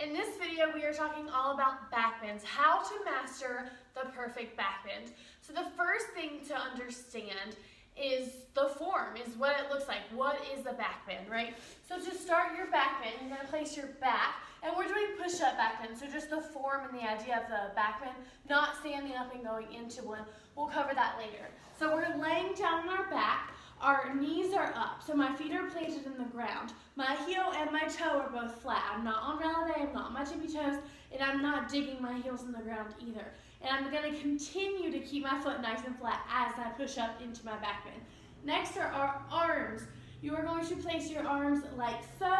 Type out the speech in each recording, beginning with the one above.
In this video, we are talking all about backbends, how to master the perfect backbend. So the first thing to understand is the form, is what it looks like. What is the backbend, right? So to start your backbend, you're going to place your back, and we're doing push-up backbend, so just the form and the idea of the backbend, not standing up and going into one. We'll cover that later. So we're laying down on our back. Our knees are up, so my feet are planted in the ground. My heel and my toe are both flat. I'm not on releve, I'm not on my tippy toes, and I'm not digging my heels in the ground either. And I'm going to continue to keep my foot nice and flat as I push up into my backbend. Next are our arms. You are going to place your arms like so.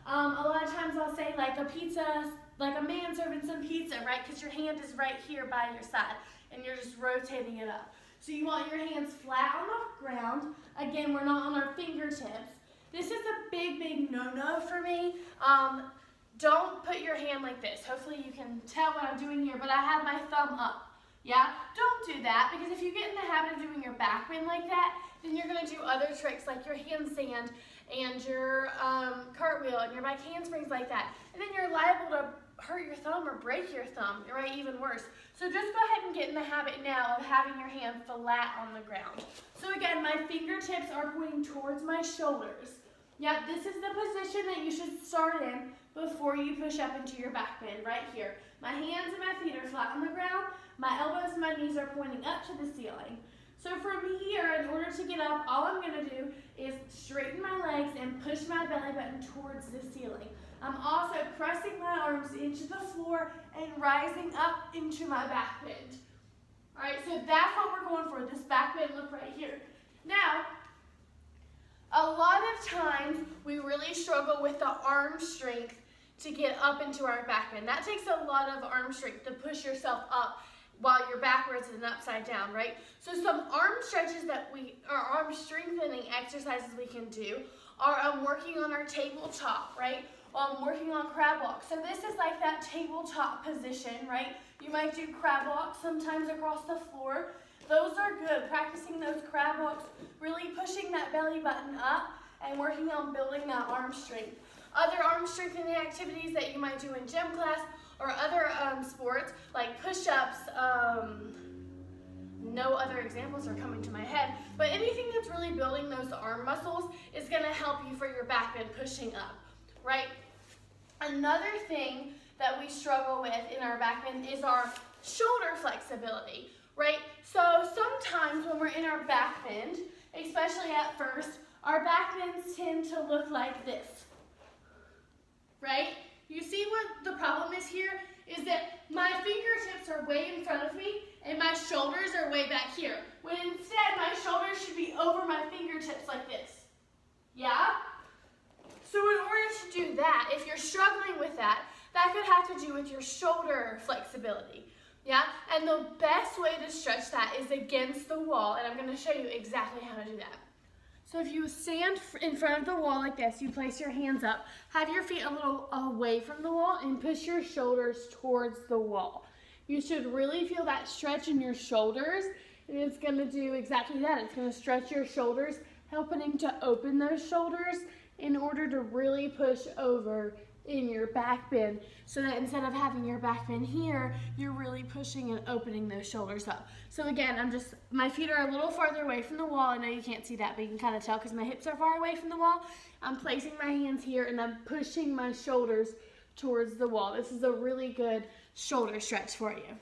A lot of times I'll say like a pizza, like a man serving some pizza, right? Because your hand is right here by your side, and you're just rotating it up. So you want your hands flat on the ground. Again, we're not on our fingertips. This is a big no-no for me. Don't put your hand like this. Hopefully you can tell what I'm doing here, but I have my thumb up. Yeah? Don't do that, because if you get in the habit of doing your backbend like that, then you're going to do other tricks like your handstand and your cartwheel and your back handsprings like that. And then you're liable to hurt your thumb or break your thumb, right? Even worse. So just go ahead and get in the habit now of having your hand flat on the ground. So again, my fingertips are pointing towards my shoulders. Yeah, this is the position that you should start in before you push up into your backbend, right here. My hands and my feet are flat on the ground. My elbows and my knees are pointing up to the ceiling. So from here, in order to get up, all I'm going to do is straighten my legs and push my belly button towards the ceiling. I'm also pressing my arms into the floor and rising up into my backbend. All right, so that's what we're going for, this backbend look right here. Now, a lot of times we really struggle with the arm strength to get up into our backbend. That takes a lot of arm strength to push yourself up while you're backwards and upside down, right? So some arm stretches or arm strengthening exercises we can do are working on our tabletop, right? Working on crab walk. So this is like that tabletop position, right? You might do crab walks sometimes across the floor. Those are good. Practicing those crab walks, really pushing that belly button up and working on building that arm strength. Other arm strengthening activities that you might do in gym class or other sports like push-ups, no other examples are coming to my head, but anything that's really building those arm muscles is going to help you for your backbend pushing up, right? Another thing that we struggle with in our backbend is our shoulder flexibility, right? So sometimes when we're in our backbend, especially at first, our backbends tend to look like this, right? You see what the problem is here? Is that my fingertips are way in front of me and my shoulders are way back here. When instead my shoulders should be over my fingertips like this. Yeah? So in order to do that, if you're struggling with that, that could have to do with your shoulder flexibility. Yeah? And the best way to stretch that is against the wall, and I'm going to show you exactly how to do that. So if you stand in front of the wall like this, you place your hands up, have your feet a little away from the wall, and push your shoulders towards the wall. You should really feel that stretch in your shoulders, and it's going to do exactly that. It's going to stretch your shoulders, helping to open those shoulders in order to really push over in your backbend, so that instead of having your backbend here, you're really pushing and opening those shoulders up. So again, my feet are a little farther away from the wall. I know you can't see that, but you can kind of tell because my hips are far away from the wall. I'm placing my hands here and I'm pushing my shoulders towards the wall. This is a really good shoulder stretch for you.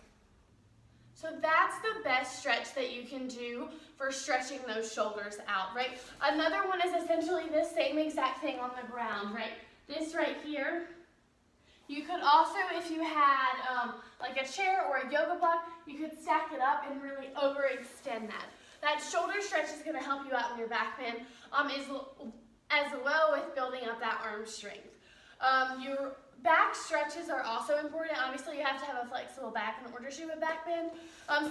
So that's the best stretch that you can do for stretching those shoulders out, right? Another one is essentially the same exact thing on the ground, right? This right here. You could also, if you had like a chair or a yoga block, you could stack it up and really overextend that. That shoulder stretch is going to help you out in your backbend as well with building up that arm strength. Your back stretches are also important. Obviously, you have to have a flexible back in order to do a backbend.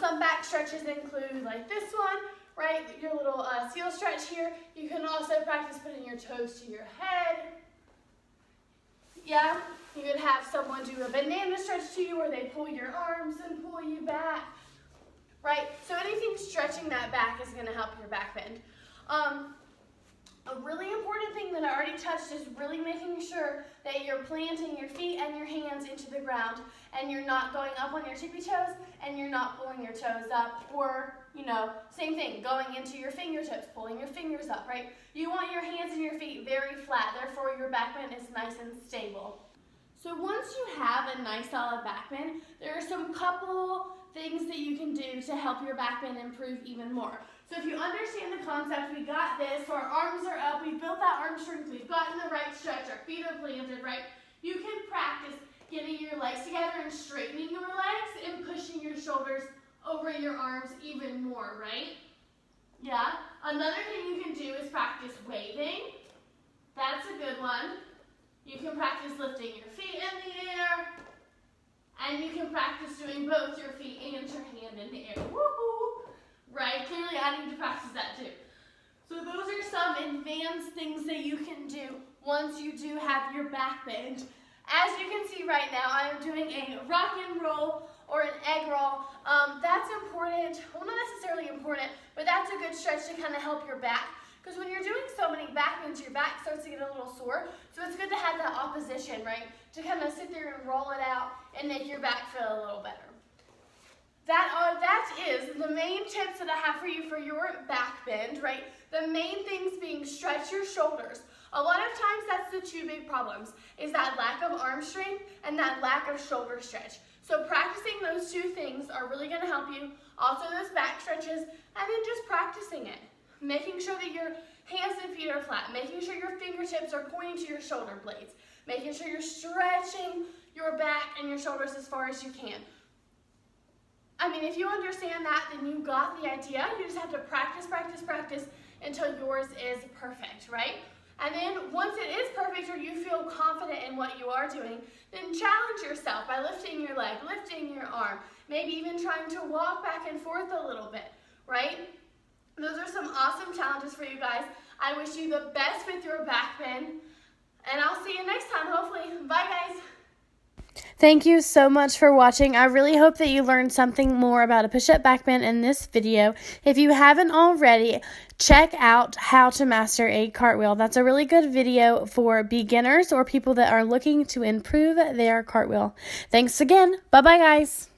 Some back stretches include like this one, right? Your little seal stretch here. You can also practice putting your toes to your head. Yeah, you could have someone do a banana stretch to you where they pull your arms and pull you back, right? So anything stretching that back is going to help your backbend. A really important thing that I already touched is really making sure that you're planting your feet and your hands into the ground, and you're not going up on your tippy toes, and you're not pulling your toes up, or, same thing, going into your fingertips, pulling your fingers up, right? You want your hands and your feet very flat, therefore your back bend is nice and stable. So once you have a nice solid back bend, there are some couple things that you can do to help your back bend improve even more. So if you understand the concept, we got this, so our arms are up, we've built that arm strength, we've gotten the right stretch, our feet are planted, right? You can practice getting your legs together and straightening your legs and pushing your shoulders over your arms even more, right? Yeah. Another thing you can do is practice waving. That's a good one. You can practice lifting your feet in the air, and you can practice doing both your feet and your hand in the air. Woohoo! Right? Clearly I need to practice that too. So those are some advanced things that you can do once you do have your back bend. As you can see right now, I am doing a rock and roll or an egg roll. That's important, well, not necessarily important, but that's a good stretch to kind of help your back. Because when you're doing so many back bends, your back starts to get a little sore. So it's good to have that opposition, right? To kind of sit there and roll it out and make your back feel a little better. That is the main tips that I have for you for your back bend, right? The main things being stretch your shoulders. A lot of times that's the two big problems, is that lack of arm strength and that lack of shoulder stretch. So practicing those two things are really going to help you. Also those back stretches, and then just practicing it. Making sure that your hands and feet are flat, making sure your fingertips are pointing to your shoulder blades, making sure you're stretching your back and your shoulders as far as you can. I mean, if you understand that, then you got the idea. You just have to practice, practice, practice until yours is perfect, right? And then once it is perfect or you feel confident in what you are doing, then challenge yourself by lifting your leg, lifting your arm, maybe even trying to walk back and forth a little bit, right? Those are some awesome challenges for you guys. I wish you the best with your back bend, and I'll see you next time, hopefully. Bye, guys. Thank you so much for watching. I really hope that you learned something more about a push-up back bend in this video. If you haven't already, check out how to master a cartwheel. That's a really good video for beginners or people that are looking to improve their cartwheel. Thanks again. Bye-bye, guys.